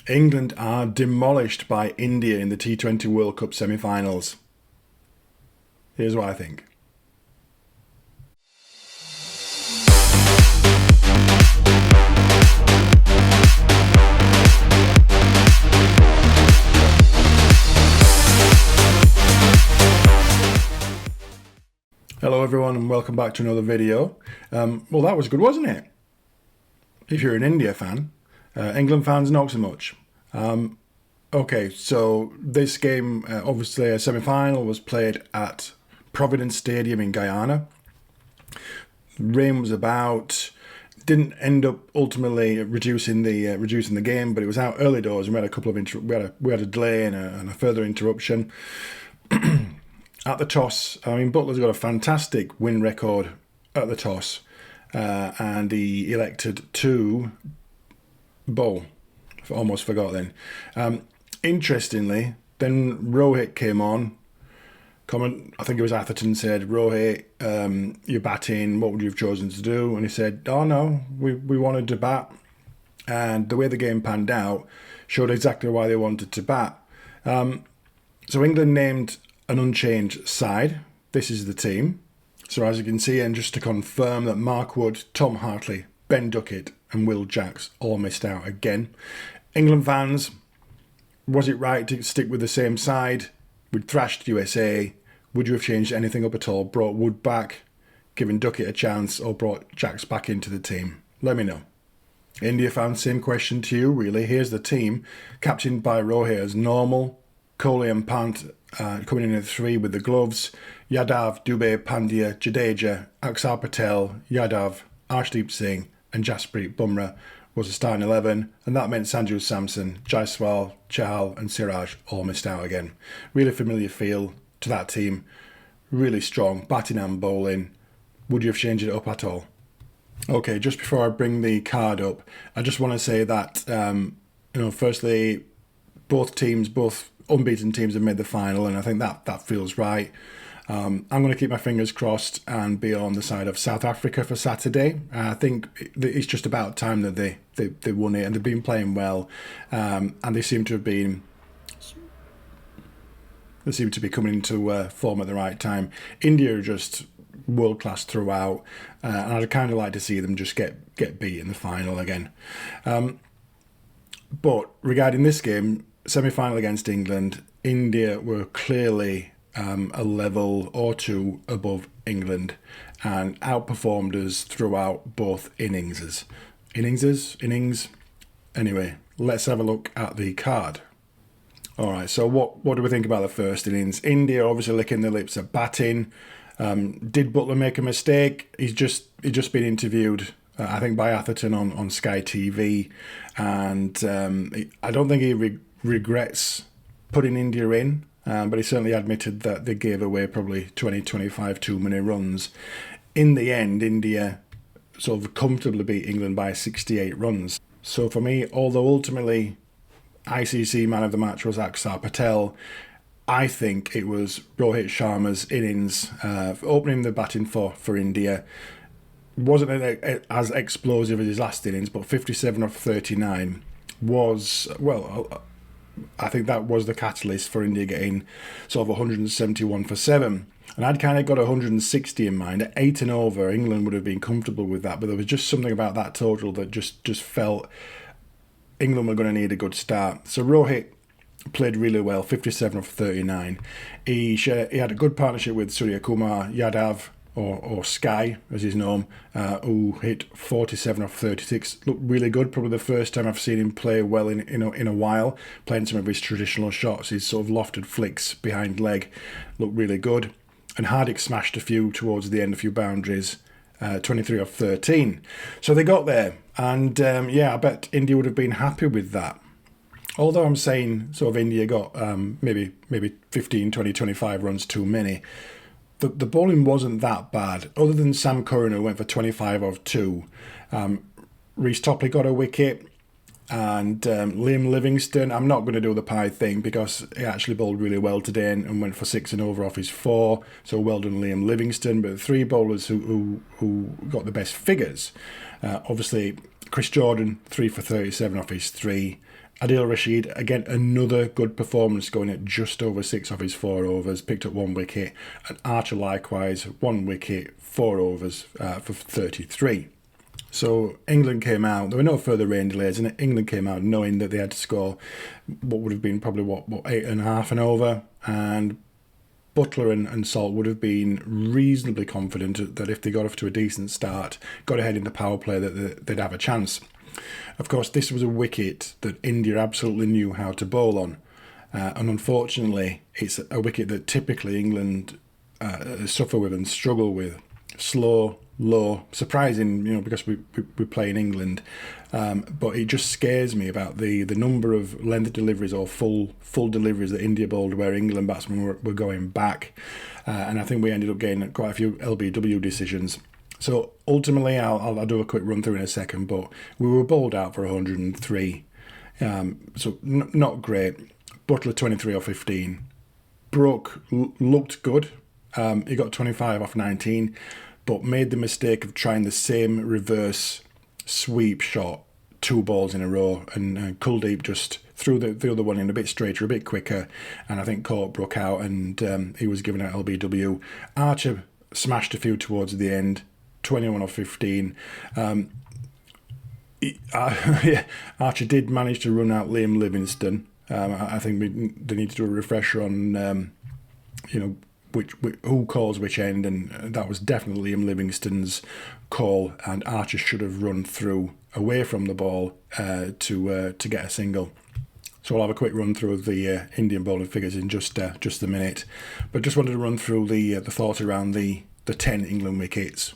England are demolished by India in the T20 World Cup semi-finals. Here's what I think. Hello everyone and welcome back to another video. Well, that was good, wasn't it? If you're an India fan. England fans, not so much. Okay, so this game, obviously a semi-final, was played at Providence Stadium in Guyana. Rain was about, didn't end up ultimately reducing the game, but it was out early doors, and we had a couple of we had a delay and a further interruption. At the toss, I mean, Butler's got a fantastic win record at the toss, and he elected to bowl. Almost forgot then. Interestingly, then Rohit came on. I think it was Atherton said, "Rohit, you're batting. What would you have chosen to do?" And he said, "Oh no, we wanted to bat." And the way the game panned out showed exactly why they wanted to bat. So England named an unchanged side. This is the team. So as you can see, and just to confirm that Mark Wood, Tom Hartley, Ben Duckett and Will Jacks all missed out again. England fans, was it right to stick with the same side? We'd thrashed USA. Would you have changed anything up at all? Brought Wood back, given Duckett a chance, or brought Jacks back into the team? Let me know. India fans, same question to you really. Here's the team, captained by Rohit as normal. Kohli and Pant coming in at 3 with the gloves. Yadav, Dubey, Pandya, Jadeja, Akshar Patel, Yadav, Arshdeep Singh and Jasprit Bumrah was a starting 11, and that meant Sanju Samson, Jaiswal, Chahal and Siraj all missed out again. Really familiar feel to that team, really strong, batting and bowling. Would you have changed it up at all? Okay, just before I bring the card up, I just want to say that, firstly, both unbeaten teams have made the final, and I think that feels right. I'm going to keep my fingers crossed and be on the side of South Africa for Saturday. I think it's just about time that they won it, and they've been playing well, and they seem to be coming into form at the right time. India are just world class throughout, and I'd kind of like to see them just get beat in the final again. But regarding this game, semi-final against England, India were clearly a level or two above England and outperformed us throughout both innings. Anyway, let's have a look at the card. All right, so what do we think about the first innings? India obviously licking their lips at batting. Did Butler make a mistake? He's just been interviewed, I think, by Atherton on Sky TV, and I don't think he regrets putting India in. But he certainly admitted that they gave away probably 20-25 too many runs. In the end, India sort of comfortably beat England by 68 runs. So for me, although ultimately ICC man of the match was Akshar Patel, I think it was Rohit Sharma's innings opening the batting for India. Wasn't as explosive as his last innings, but 57 off 39 was, well, I think that was the catalyst for India getting sort of 171 for 7. And I'd kind of got 160 in mind. At 8 and over, England would have been comfortable with that. But there was just something about that total that just felt England were going to need a good start. So Rohit played really well, 57 off 39. He had a good partnership with Surya Kumar Yadav, or Sky, as he's known, who hit 47 off 36. Looked really good. Probably the first time I've seen him play well in a while, playing some of his traditional shots. His sort of lofted flicks behind leg looked really good. And Hardik smashed a few towards the end, a few boundaries, 23 off 13. So they got there. And I bet India would have been happy with that. Although I'm saying sort of India got maybe 15, 20, 25 runs too many. The bowling wasn't that bad, other than Sam Curran, who went for 25 off 2. Reece Topley got a wicket, and Liam Livingstone, I'm not going to do the pie thing because he actually bowled really well today and went for 6 and over off his 4, so well done Liam Livingstone. But the 3 bowlers who got the best figures, obviously Chris Jordan, 3 for 37 off his 3, Adil Rashid, again, another good performance, going at just over 6 off his 4 overs, picked up 1 wicket. And Archer likewise, 1 wicket, 4 overs for 33. So England came out, there were no further rain delays, and England came out knowing that they had to score what would have been probably, 8.5 and over. And Butler and Salt would have been reasonably confident that if they got off to a decent start, got ahead in the power play, that they'd have a chance. Of course, this was a wicket that India absolutely knew how to bowl on. And unfortunately, it's a wicket that typically England suffer with and struggle with. Slow, low, surprising, because we play in England. But it just scares me about the number of length deliveries or full deliveries that India bowled where England batsmen were going back. And I think we ended up getting quite a few LBW decisions. So ultimately, I'll do a quick run through in a second, but we were bowled out for 103. So not great. Butler 23 off 15. Brook looked good. He got 25 off 19, but made the mistake of trying the same reverse sweep shot 2 balls in a row, and Kuldeep just threw the other one in a bit straighter, a bit quicker, and I think caught Brook out, and he was given out LBW. Archer smashed a few towards the end. 21 off 15. Archer did manage to run out Liam Livingstone. I think they need to do a refresher on, which who calls which end, and that was definitely Liam Livingstone's call. And Archer should have run through away from the ball to get a single. So I'll have a quick run through of the Indian bowling figures in just a minute, but just wanted to run through the thought around the 10 England wickets.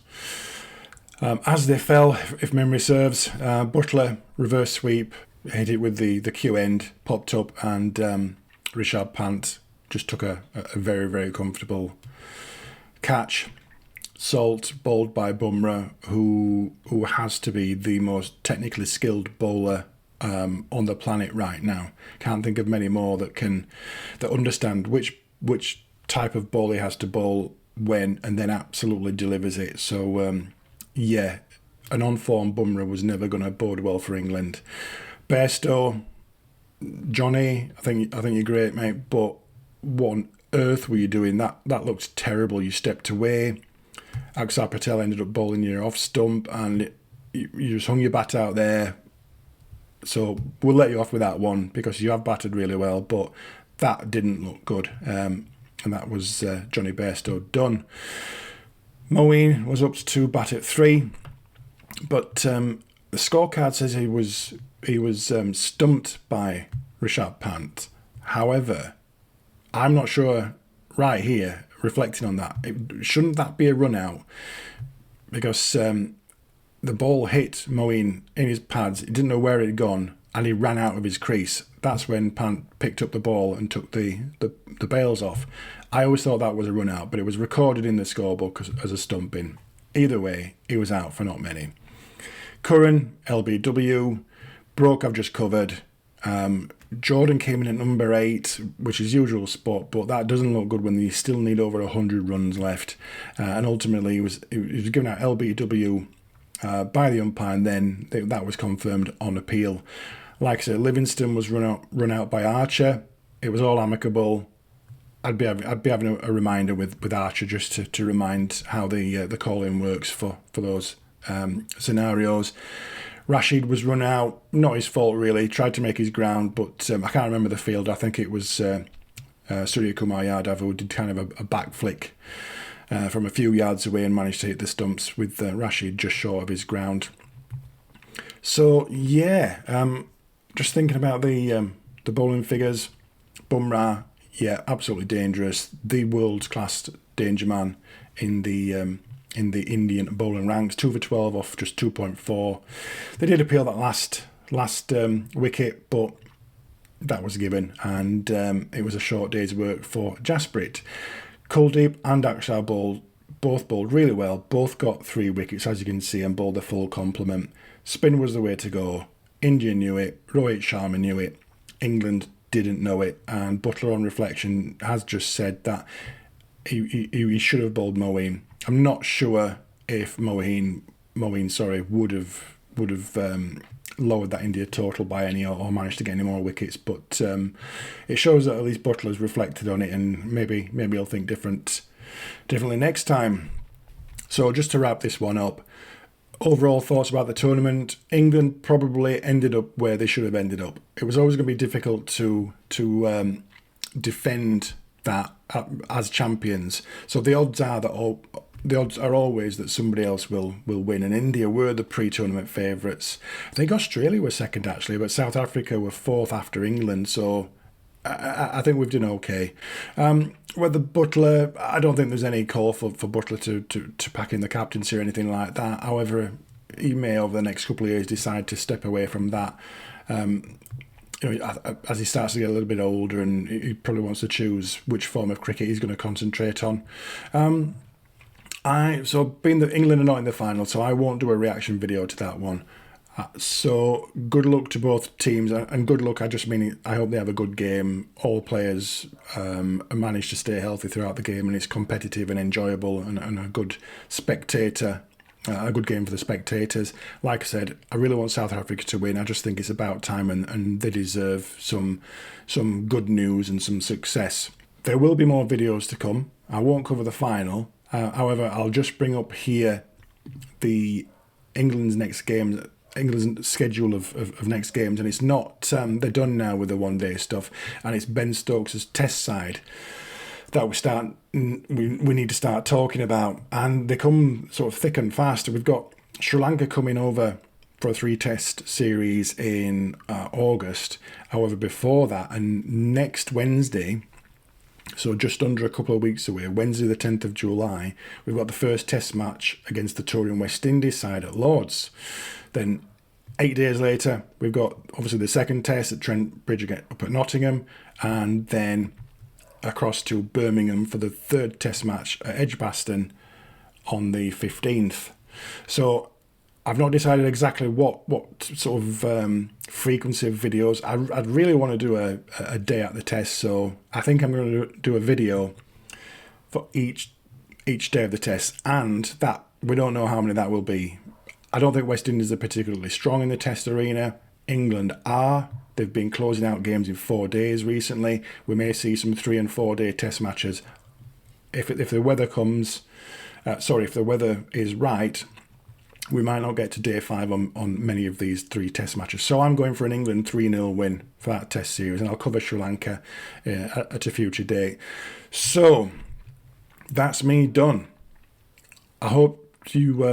As they fell, if memory serves, Butler reverse sweep, hit it with the Q end, popped up, and Rishabh Pant just took a very, very comfortable catch. Salt bowled by Bumrah, who has to be the most technically skilled bowler on the planet right now. Can't think of many more that understand which type of ball he has to bowl when, and then absolutely delivers it. So an on-form Bumrah was never going to bode well for England. Bairstow, Johnny, I think you're great, mate, but what on earth were you doing? That looked terrible. You stepped away. Akshar Patel ended up bowling your off stump, and you just hung your bat out there. So we'll let you off with that one because you have batted really well, but that didn't look good. And that was Johnny Bairstow done. Moeen was up to bat at 3, but the scorecard says he was stumped by Rishabh Pant. However, I'm not sure right here, reflecting on that, shouldn't that be a run out? Because the ball hit Moeen in his pads, he didn't know where it had gone, and he ran out of his crease. That's when Pant picked up the ball and took the bails off. I always thought that was a run out, but it was recorded in the scorebook as a stumping. Either way, he was out for not many. Curran, LBW. Broke I've just covered. Jordan came in at number 8, which is usual spot, but that doesn't look good when you still need over 100 runs left. And ultimately, he was given out LBW by the umpire, and then that was confirmed on appeal. Like I said, Livingstone was run out by Archer. It was all amicable. I'd be having a reminder with Archer just to remind how the call-in works for those scenarios. Rashid was run out, not his fault really. Tried to make his ground, but I can't remember the field. I think it was Surya Kumar Yadav who did kind of a back flick from a few yards away and managed to hit the stumps with Rashid just short of his ground. So just thinking about the bowling figures, Bumrah, absolutely dangerous. The world's class danger man in the Indian bowling ranks. 2 for 12 off just 2.4. They did appeal that last wicket, but that was given, and it was a short day's work for Jasprit. Kuldeep and Akshar both bowled really well. Both got 3 wickets, as you can see, and bowled the full complement. Spin was the way to go. India knew it. Rohit Sharma knew it. England didn't know it, and Butler on reflection has just said that he should have bowled Moeen. I'm not sure if Moeen would have lowered that India total by any or managed to get any more wickets. But it shows that at least Butler's reflected on it, and maybe he'll think differently next time. So just to wrap this one up, overall thoughts about the tournament: England probably ended up where they should have ended up. It was always going to be difficult to defend that as champions. So the odds are always that somebody else will win. And India were the pre-tournament favourites. I think Australia were second actually, but South Africa were fourth after England. So I think we've done okay. Whether Butler, I don't think there's any call for Butler to pack in the captaincy or anything like that. However, he may over the next couple of years decide to step away from that. As he starts to get a little bit older, and he probably wants to choose which form of cricket he's going to concentrate on. So being that England are not in the final, so I won't do a reaction video to that one. So good luck to both teams, and good luck, I just mean I hope they have a good game. All players manage to stay healthy throughout the game, and it's competitive and enjoyable, and a good spectator. A good game for the spectators. Like I said, I really want South Africa to win. I just think it's about time, and they deserve some good news and some success. There will be more videos to come. I won't cover the final. However, I'll just bring up here the England's next games, England's schedule of next games, and it's not, they're done now with the one-day stuff, and it's Ben Stokes' Test side that we need to start talking about, and they come sort of thick and fast. We've got Sri Lanka coming over for a 3-test series in August. However, before that, and next Wednesday, so just under a couple of weeks away, Wednesday the 10th of July, we've got the first test match against the touring West Indies side at Lord's. Then 8 days later, we've got obviously the second test at Trent Bridge up at Nottingham, and then across to Birmingham for the third test match at Edgbaston on the 15th. So I've not decided exactly what sort of frequency of videos. I'd really want to do a day at the test, so I think I'm going to do a video for each day of the test, and that we don't know how many that will be. I don't think West Indies are particularly strong in the test arena. England are. They've been closing out games in 4 days recently. We may see some 3 and 4 day test matches. If the weather if the weather is right, we might not get to day 5 on many of these 3 test matches. So I'm going for an England 3-0 win for that test series, and I'll cover Sri Lanka at a future date. So that's me done. I hope you,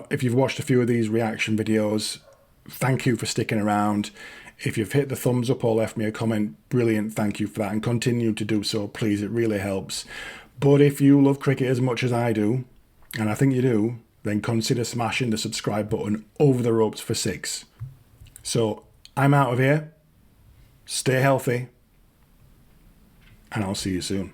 if you've watched a few of these reaction videos, thank you for sticking around. If you've hit the thumbs up or left me a comment, brilliant, thank you for that, and continue to do so, please, it really helps. But if you love cricket as much as I do, and I think you do, then consider smashing the subscribe button over the ropes for 6. So I'm out of here, stay healthy, and I'll see you soon.